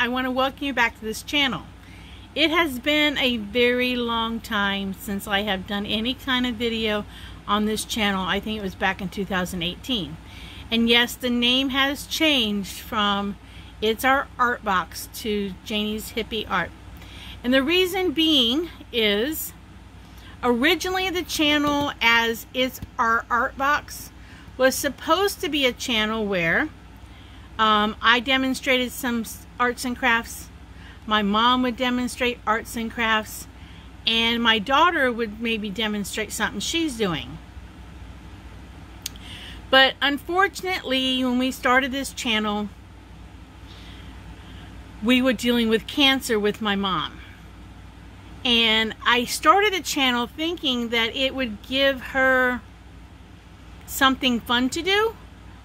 I want to welcome you back to this channel. It has been a very long time since I have done any kind of video on this channel. I think it was back in 2018. And yes, the name has changed from It's Our Art Box to Janie's Hippie Art. And the reason being is originally the channel as It's Our Art Box was supposed to be a channel where I demonstrated some arts and crafts. My mom would demonstrate arts and crafts, and my daughter would maybe demonstrate something she's doing. But unfortunately, when we started this channel, we were dealing with cancer with my mom. And I started the channel thinking that it would give her something fun to do.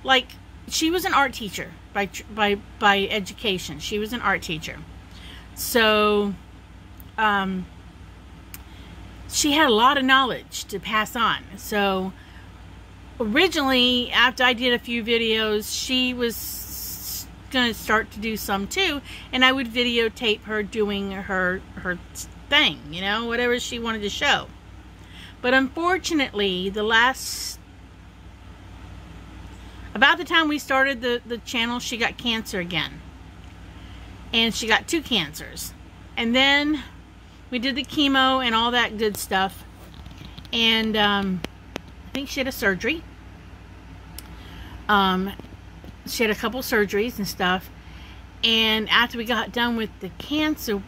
Like, she was an art teacher by education. She was an art teacher. So, she had a lot of knowledge to pass on. So, originally, after I did a few videos, she was going to start to do some too. And I would videotape her doing her thing, you know, whatever she wanted to show. But unfortunately, about the time we started the channel, she got cancer again. And she got 2 cancers. And then we did the chemo and all that good stuff. And I think she had a surgery. She had a couple surgeries and stuff. And after we got done with the cancer,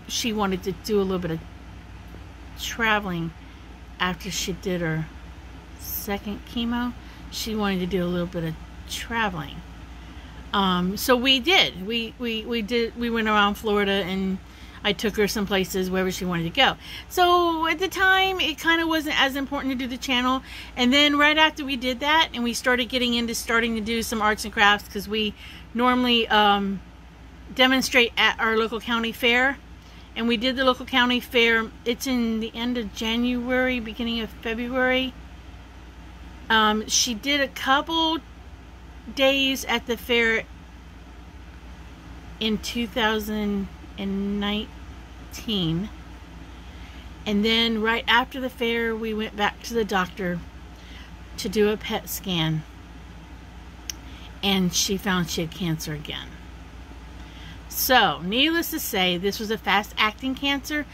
she wanted to do a little bit of traveling. After she did her 2nd chemo, she wanted to do a little bit of traveling. So we did. We went around Florida, and I took her some places wherever she wanted to go. So at the time, it kind of wasn't as important to do the channel. And then right after we did that, and we started getting into starting to do some arts and crafts, because we normally demonstrate at our local county fair. And we did the local county fair. It's in the end of January, beginning of February. She did a couple days at the fair in 2019. And then right after the fair, we went back to the doctor to do a PET scan. And she found she had cancer again. So, needless to say, this was a fast-acting cancer,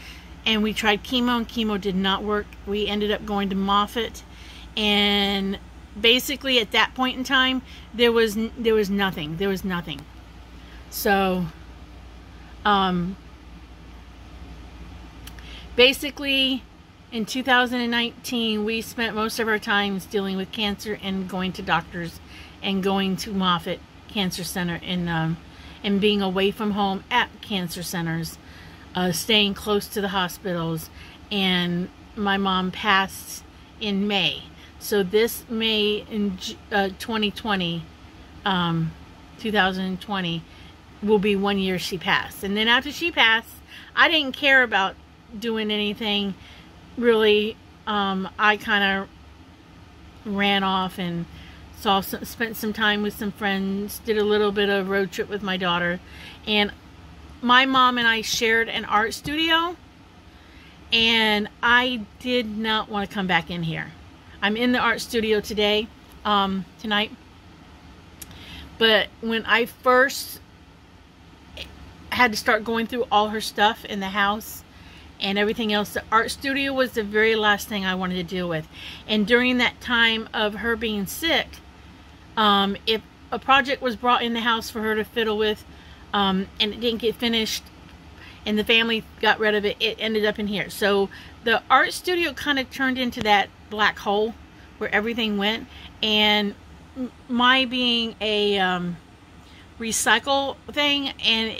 and we tried chemo, and chemo did not work. We ended up going to Moffitt, and basically at that point in time, there was nothing. There was nothing. So, basically, in 2019, we spent most of our times dealing with cancer and going to doctors and going to Moffitt Cancer Center and being away from home at cancer centers, staying close to the hospitals. And my mom passed in May. So this May in 2020, will be 1 year she passed. And then after she passed, I didn't care about doing anything really. I kind of ran off and spent some time with some friends, did a little bit of road trip with my daughter. And my mom and I shared an art studio, and I did not want to come back in here. I'm in the art studio today, tonight. But when I first had to start going through all her stuff in the house and everything else, the art studio was the very last thing I wanted to deal with. And during that time of her being sick, if a project was brought in the house for her to fiddle with, and it didn't get finished, and the family got rid of it, it ended up in here. So the art studio kind of turned into that black hole where everything went. And my being a recycle thing, and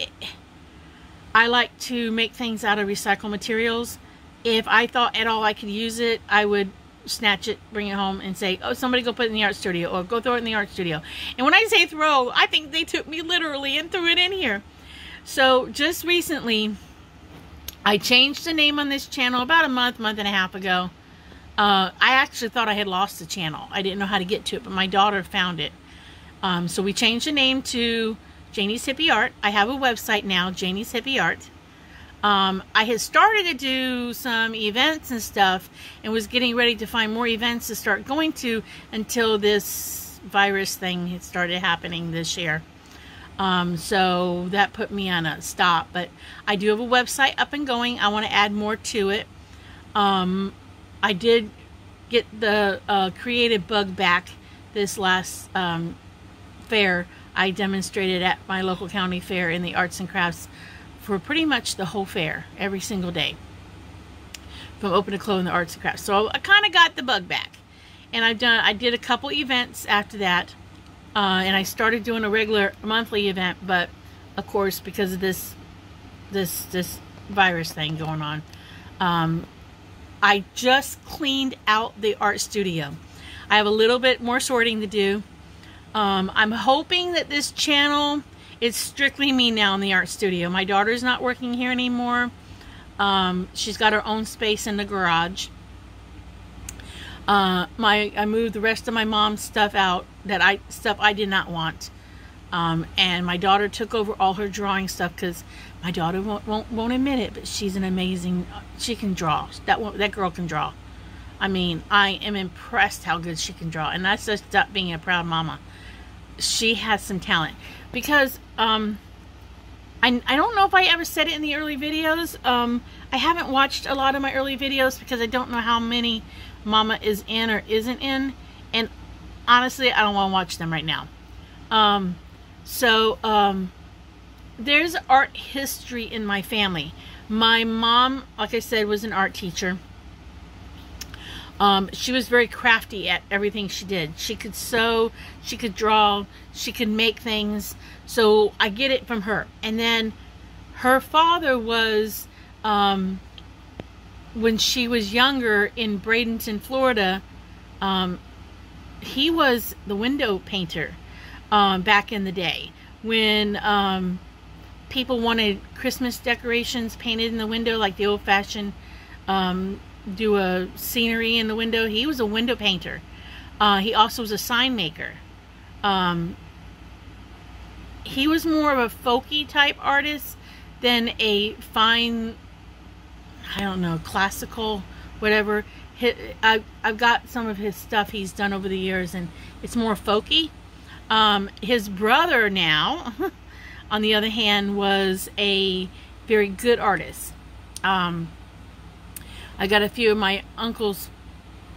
I like to make things out of recycled materials. If I thought at all I could use it, I would snatch it, bring it home, and say, oh, somebody go put it in the art studio, or go throw it in the art studio. And when I say throw, I think they took me literally and threw it in here. So just recently, I changed the name on this channel about a month and a half ago. I actually thought I had lost the channel. I didn't know how to get to it, but my daughter found it. So we changed the name to Janie's Hippie Art. I have a website now, Janie's Hippie Art. I had started to do some events and stuff and was getting ready to find more events to start going to until this virus thing had started happening this year. So that put me on a stop, but I do have a website up and going. I want to add more to it. I did get the creative bug back this last fair. I demonstrated at my local county fair in the arts and crafts for pretty much the whole fair, every single day, from open to close in the arts and crafts. So I kind of got the bug back, and I did a couple events after that, and I started doing a regular monthly event, but of course because of this virus thing going on, I just cleaned out the art studio. I have a little bit more sorting to do. I'm hoping that this channel, it's strictly me now in the art studio. My daughter's not working here anymore. She's got her own space in the garage. I moved the rest of my mom's stuff out, stuff I did not want. And my daughter took over all her drawing stuff because my daughter won't admit it, but she's an amazing, she can draw. That girl can draw. I mean, I am impressed how good she can draw. And that's just being a proud mama. She has some talent. Because, I don't know if I ever said it in the early videos. I haven't watched a lot of my early videos because I don't know how many Mama is in or isn't in. And honestly, I don't want to watch them right now. There's art history in my family. My mom, like I said, was an art teacher. She was very crafty at everything she did. She could sew, she could draw, she could make things. So I get it from her. And then her father was, when she was younger in Bradenton, Florida, he was the window painter back in the day. When people wanted Christmas decorations painted in the window, like the old-fashioned do a scenery in the window. He was a window painter. He also was a sign maker. He was more of a folky type artist than a fine, I don't know, classical, whatever. I've got some of his stuff he's done over the years, and it's more folky. His brother now, on the other hand, was a very good artist. I got a few of my uncle's,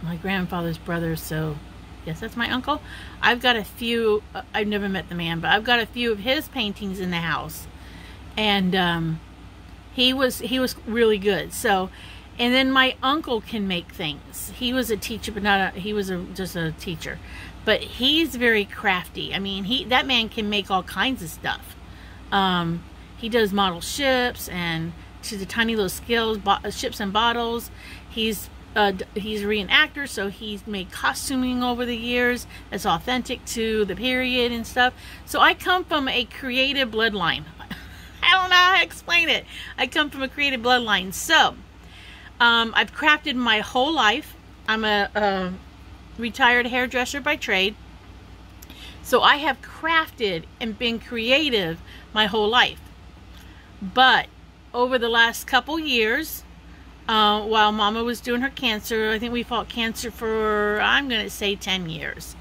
my grandfather's brothers, so yes, that's my uncle. I've got a few, I've never met the man, but I've got a few of his paintings in the house. And he was really good. So, and then my uncle can make things. He was a teacher, but he was just a teacher. But he's very crafty. I mean, that man can make all kinds of stuff. He does model ships and to the tiny little scales, ships and bottles. He's a reenactor, so he's made costuming over the years that's authentic to the period and stuff. So I come from a creative bloodline. I don't know how to explain it. I come from a creative bloodline. So I've crafted my whole life. I'm a retired hairdresser by trade. So I have crafted and been creative my whole life. But over the last couple years, while Mama was doing her cancer, I think we fought cancer for, I'm going to say 10 years.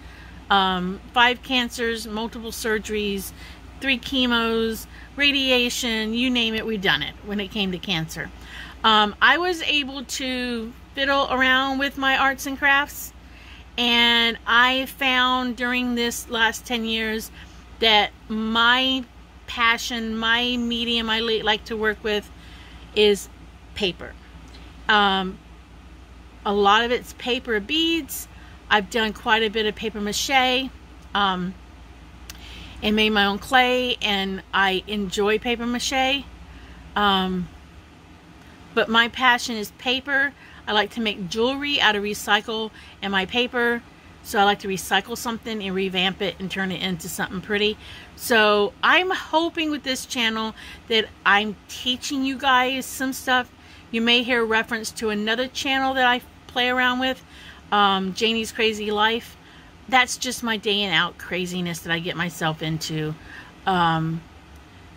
5 cancers, multiple surgeries, 3 chemos, radiation, you name it, we've done it when it came to cancer. I was able to fiddle around with my arts and crafts, and I found during this last 10 years that my passion, my medium I like to work with is paper. A lot of it's paper beads. I've done quite a bit of paper mache and made my own clay, and I enjoy paper mache. But my passion is paper. I like to make jewelry out of recycle and my paper. So I like to recycle something and revamp it and turn it into something pretty. So I'm hoping with this channel that I'm teaching you guys some stuff. You may hear a reference to another channel that I play around with, Janie's Crazy Life. That's just my day and out craziness that I get myself into.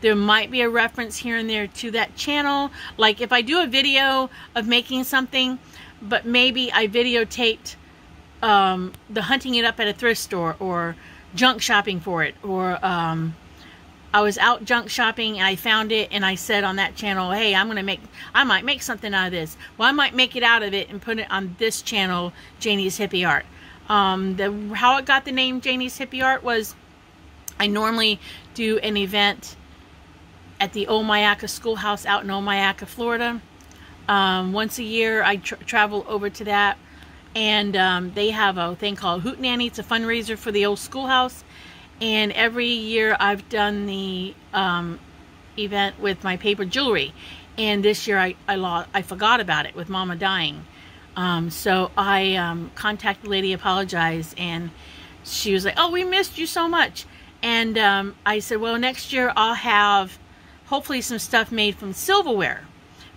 There might be a reference here and there to that channel. Like if I do a video of making something, but maybe I videotaped the hunting it up at a thrift store or junk shopping for it, or I was out junk shopping and I found it and I said on that channel, hey, I might make something out of this. Well, I might make it out of it and put it on this channel, Janie's Hippie Art. How it got the name Janie's Hippie Art was I normally do an event at the Old-Myakka Schoolhouse out in Old-Myakka, Florida. Once a year I travel over to that, and they have a thing called Hootenanny. It's a fundraiser for the old schoolhouse. And every year I've done the event with my paper jewelry. And this year I forgot about it with Mama dying. So I contacted the lady, apologized, and she was like, oh, we missed you so much. And I said, well, next year I'll have hopefully some stuff made from silverware,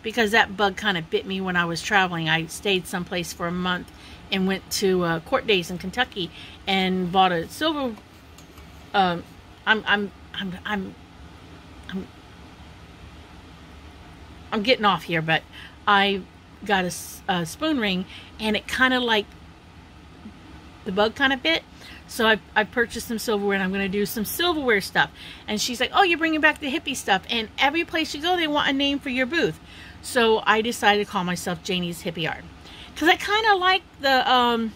because that bug kind of bit me when I was traveling. I stayed someplace for a month and went to Court Days in Kentucky and bought a silver. I'm getting off here, but I got a spoon ring, and it kind of like the bug kind of bit. So I purchased some silverware, and I'm going to do some silverware stuff. And she's like, oh, you're bringing back the hippie stuff. And every place you go, they want a name for your booth. So I decided to call myself Janie's Hippie Art, because I kind of like the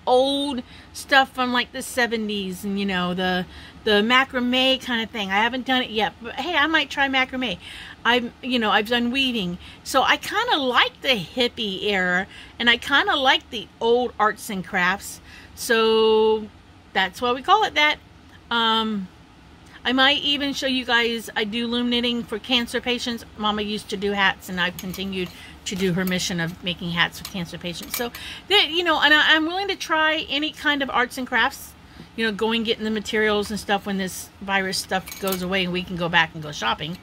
old stuff from like the 70s, and you know, the macrame kind of thing. I haven't done it yet, but hey, I might try macrame. I've done weaving, so I kind of like the hippie era, and I kind of like the old arts and crafts, so that's why we call it that. I might even show you guys, I do loom knitting for cancer patients. Mama used to do hats, and I've continued to do her mission of making hats for cancer patients. So, and I'm willing to try any kind of arts and crafts, going getting the materials and stuff when this virus stuff goes away and we can go back and go shopping.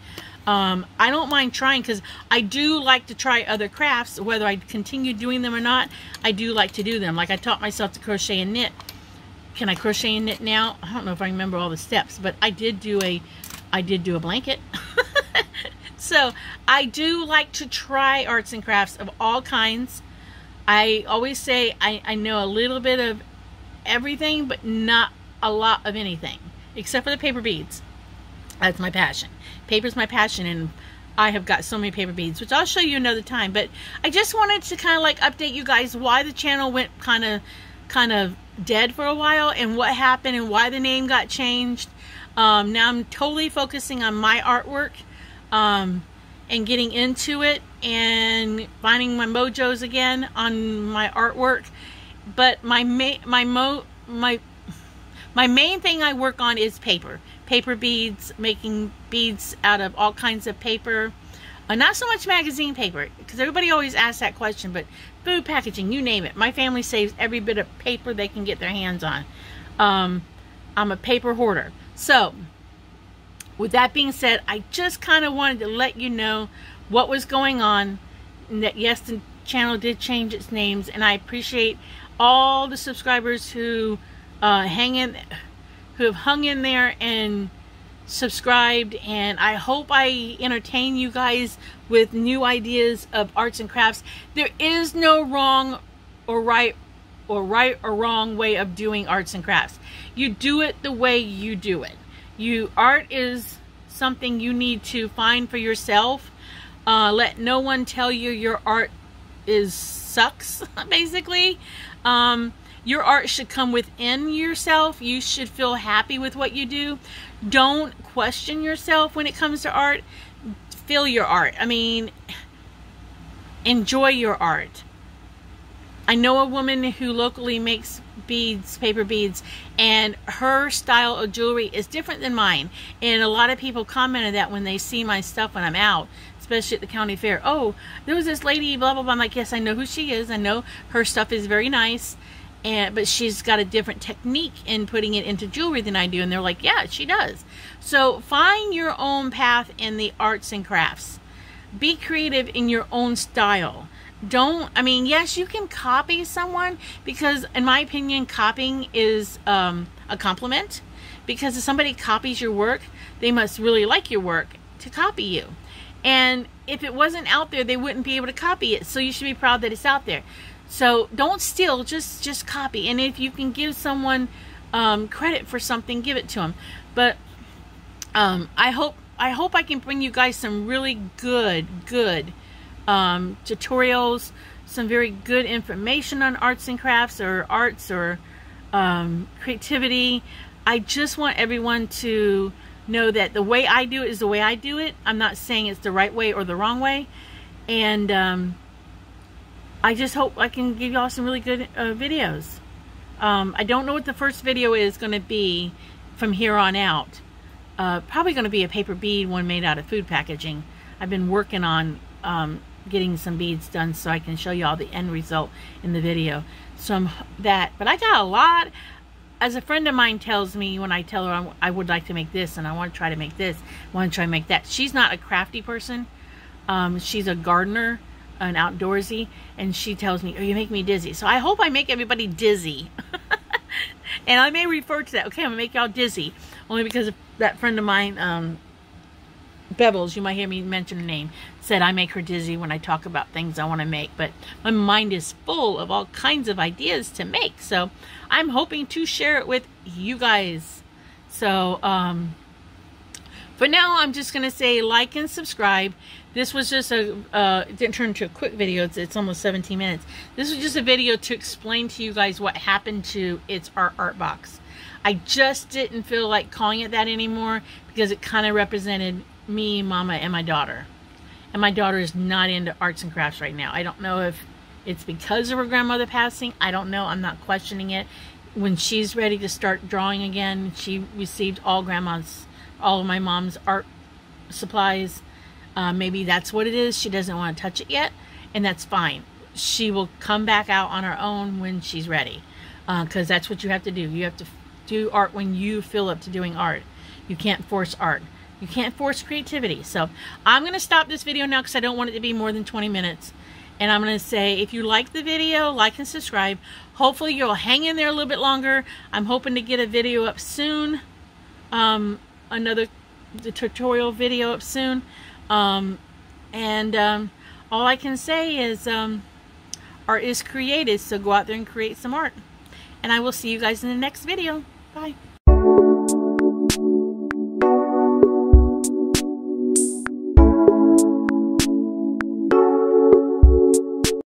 I don't mind trying, because I do like to try other crafts. Whether I continue doing them or not, I do like to do them. Like I taught myself to crochet and knit. Can I crochet and knit now? I don't know if I remember all the steps, but I did do a blanket. So I do like to try arts and crafts of all kinds. I always say I know a little bit of everything, but not a lot of anything, except for the paper beads. That's my passion. Paper's my passion, and I have got so many paper beads, which I'll show you another time. But I just wanted to kind of like update you guys why the channel went kind of dead for a while, and what happened, and why the name got changed. Now I'm totally focusing on my artwork, and getting into it and finding my mojos again on my artwork. But my main thing I work on is paper beads, making beads out of all kinds of paper. Not so much magazine paper, because everybody always asks that question, but food packaging, you name it. My family saves every bit of paper they can get their hands on. I'm a paper hoarder. So, with that being said, I just kind of wanted to let you know what was going on, and that yes, the channel did change its names, and I appreciate all the subscribers who have hung in there and subscribed, and I hope I entertain you guys with new ideas of arts and crafts. There is no wrong or right or wrong way of doing arts and crafts. You do it the way you do it. Art is something you need to find for yourself. Let no one tell you your art sucks, basically. Your art should come within yourself. You should feel happy with what you do. Don't question yourself when it comes to art. Feel your art. I mean, enjoy your art. I know a woman who locally makes beads, paper beads, and her style of jewelry is different than mine. And a lot of people commented that when they see my stuff when I'm out, especially at the county fair. Oh, there was this lady, blah, blah, blah. I'm like, yes, I know who she is. I know her stuff is very nice. But she's got a different technique in putting it into jewelry than I do. And they're like, yeah, she does. So find your own path in the arts and crafts. Be creative in your own style. Yes, you can copy someone, because in my opinion, copying is a compliment, because if somebody copies your work, they must really like your work to copy you. And if it wasn't out there, they wouldn't be able to copy it. So you should be proud that it's out there. So don't steal, just copy. And if you can give someone credit for something, give it to them. But I hope I can bring you guys some really good tutorials, some very good information on arts and crafts, or arts, or creativity. I just want everyone to know that the way I do it is the way I do it. I'm not saying it's the right way or the wrong way. And I just hope I can give y'all some really good videos. I don't know what the first video is going to be from here on out. Probably going to be a paper bead one made out of food packaging. I've been working on getting some beads done so I can show you all the end result in the video. So but I got a lot. As a friend of mine tells me, when I tell her I would like to make this, and I want to try to make this, I want to try to make that. She's not a crafty person. She's a gardener, an outdoorsy, and she tells me, oh, you make me dizzy. So I hope I make everybody dizzy. And I may refer to that. Okay, I'm going to make y'all dizzy. Only because that friend of mine, Bevels, you might hear me mention the name, said I make her dizzy when I talk about things I want to make. But my mind is full of all kinds of ideas to make. So I'm hoping to share it with you guys. So for now, I'm just going to say like and subscribe. This was just it didn't turn into a quick video. It's almost 17 minutes. This was just a video to explain to you guys what happened to It's Art Box. I just didn't feel like calling it that anymore because it kind of represented me, Mama, and my daughter. And my daughter is not into arts and crafts right now. I don't know if it's because of her grandmother passing. I don't know. I'm not questioning it. When she's ready to start drawing again, she received all of my mom's art supplies. Maybe that's what it is. She doesn't want to touch it yet, and that's fine. She will come back out on her own when she's ready, because that's what you have to do. You have to do art when you feel up to doing art. You can't force art. You can't force creativity. So I'm going to stop this video now because I don't want it to be more than 20 minutes. And I'm going to say, if you like the video, like and subscribe. Hopefully you'll hang in there a little bit longer. I'm hoping to get a video up soon. The tutorial video up soon. All I can say is art is created, so go out there and create some art. And I will see you guys in the next video. Bye.